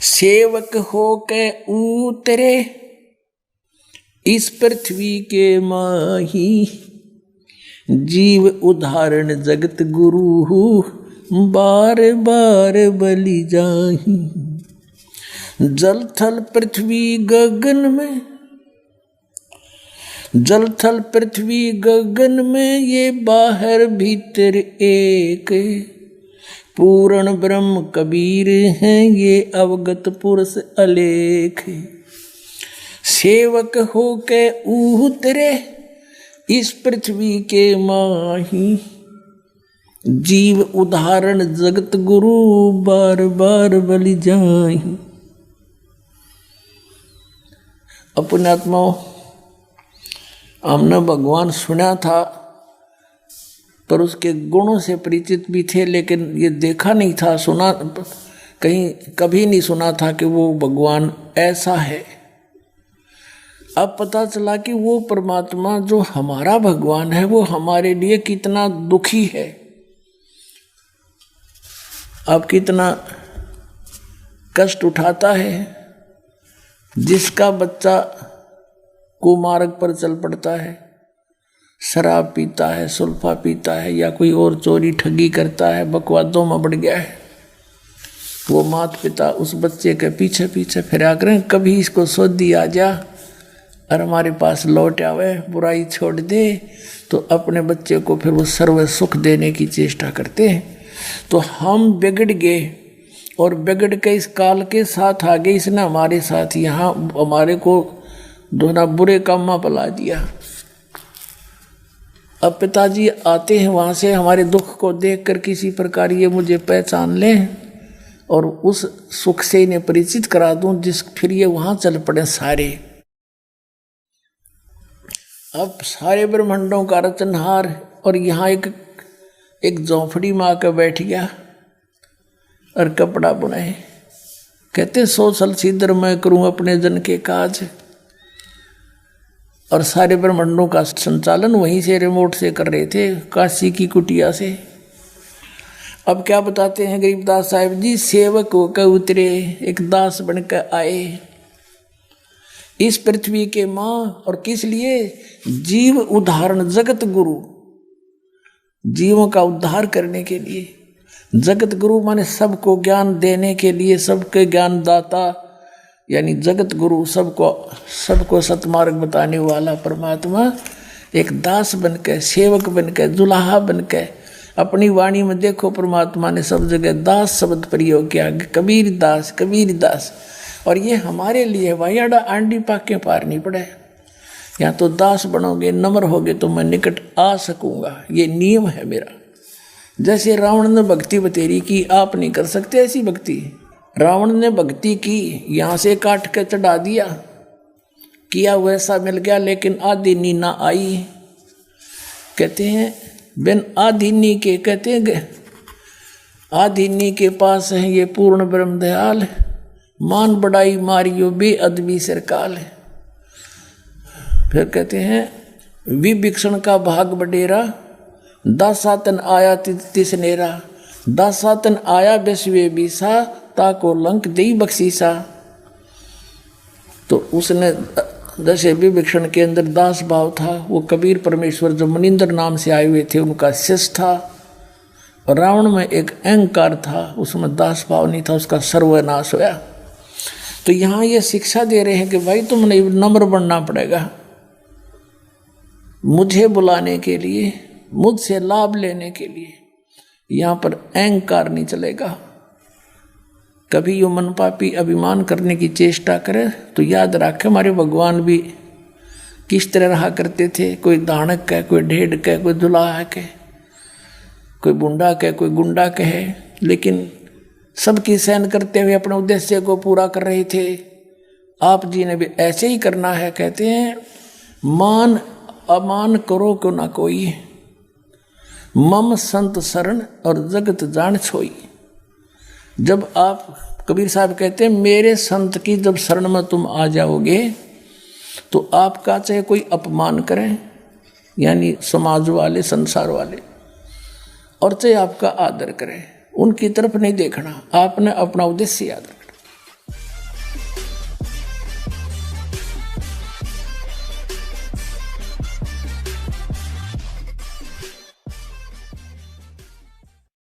सेवक हो के उतरे इस पृथ्वी के माही, जीव उदाहरण जगत गुरु बार बार बलि जाही। जल थल पृथ्वी गगन में, जल थल पृथ्वी गगन में, ये बाहर भीतर एक, पूर्ण ब्रह्म कबीर हैं ये अवगत पुरुष अलेख। सेवक हो के उतरे इस पृथ्वी के माही, जीव उदाहरण जगत गुरु बार बार बलि जाही। अपने आत्माओं, हमने भगवान सुना था पर उसके गुणों से परिचित भी थे, लेकिन ये देखा नहीं था, सुना कहीं कभी नहीं सुना था कि वो भगवान ऐसा है। अब पता चला कि वो परमात्मा जो हमारा भगवान है वो हमारे लिए कितना दुखी है। अब कितना कष्ट उठाता है। जिसका बच्चा कुमार्ग पर चल पड़ता है, शराब पीता है, सुल्फा पीता है या कोई और चोरी ठगी करता है, बकवादों में बढ़ गया है, वो माता पिता उस बच्चे के पीछे पीछे फिरा करें, कभी इसको सोधी आ जा और हमारे पास लौट आवे, बुराई छोड़ दे, तो अपने बच्चे को फिर वो सर्व सुख देने की चेष्टा करते हैं। तो हम बिगड़ गए और बिगड़ के इस काल के साथ आगे इसने हमारे साथ यहाँ हमारे को दोनों बुरे काम में पला दिया। अब पिताजी आते हैं वहाँ से, हमारे दुख को देखकर किसी प्रकार ये मुझे पहचान लें और उस सुख से इन्हें परिचित करा दूं, जिस फिर ये वहाँ चल पड़े सारे। अब सारे ब्रह्मांडों का रचनहार, और यहाँ एक झोंपड़ी में आकर बैठ गया और कपड़ा बुनाए। कहते 100 साल सीधर मैं करूं अपने जन के काज, और सारे ब्रह्मांडों का संचालन वहीं से रिमोट से कर रहे थे, काशी की कुटिया से। अब क्या बताते हैं गरीबदास साहिब जी, सेवक होकर उतरे, एक दास बनकर आए इस पृथ्वी के माँ, और किस लिए? जीव उद्धारण जगत गुरु, जीवों का उद्धार करने के लिए। जगत गुरु माने सबको ज्ञान देने के लिए, सबके ज्ञान दाता, यानी जगत गुरु, सबको सतमार्ग बताने वाला परमात्मा एक दास बनकर, सेवक बनकर, दुल्हा बनकर, अपनी वाणी में देखो परमात्मा ने सब जगह दास शब्द प्रयोग किया, कबीर दास, कबीर दास। और ये हमारे लिए वायाड़ा आंडी पाके पार नहीं पड़े। या तो दास बनोगे, नम्र होगे तो मैं निकट आ सकूंगा, ये नियम है मेरा। जैसे रावण ने भक्ति बतेरी की, आप नहीं कर सकते ऐसी भक्ति। रावण ने भक्ति की, यहाँ से काट के चढ़ा दिया, किया वैसा मिल गया, लेकिन आधी नीना आई। कहते हैं बिन आधीनी के, कहते हैं आधीनी के पास है ये पूर्ण ब्रह्म दयाल, मान बड़ाई मारियो बेअदबी सरकाल। फिर कहते हैं विभीषण का भाग बडेरा, दासातन आया तिसनेरा, दासातन आया बेसवे बीसा, ताको लंक दई बख्शीसा। तो उसने जैसे विभीषण के अंदर दास भाव था, वो कबीर परमेश्वर जो मनिंदर नाम से आए हुए थे उनका शिष्य था, और रावण में एक अहंकार था, उसमें दास भाव नहीं था, उसका सर्वनाश होया। तो यहाँ ये शिक्षा दे रहे हैं कि भाई तुमने नम्र बनना पड़ेगा, मुझे बुलाने के लिए, मुझसे लाभ लेने के लिए। यहाँ पर अहंकार नहीं चलेगा। कभी यो मन पापी अभिमान करने की चेष्टा करे तो याद रखे हमारे भगवान भी किस तरह रहा करते थे। कोई दानक कहे, कोई ढेड़ कहे, कोई दुलाहा कहे, कोई बुंडा कहे, कोई गुंडा कहे, लेकिन सबकी सहन करते हुए अपने उद्देश्य को पूरा कर रहे थे। आप जी ने भी ऐसे ही करना है। कहते हैं मान अमान करो क्यों ना कोई, मम संत शरण और जगत जान छोई। जब आप, कबीर साहब कहते हैं मेरे संत की जब शरण में तुम आ जाओगे तो आपका चाहे कोई अपमान करें, यानी समाज वाले, संसार वाले, और चाहे आपका आदर करें, उनकी तरफ नहीं देखना, आपने अपना उद्देश्य याद रखना।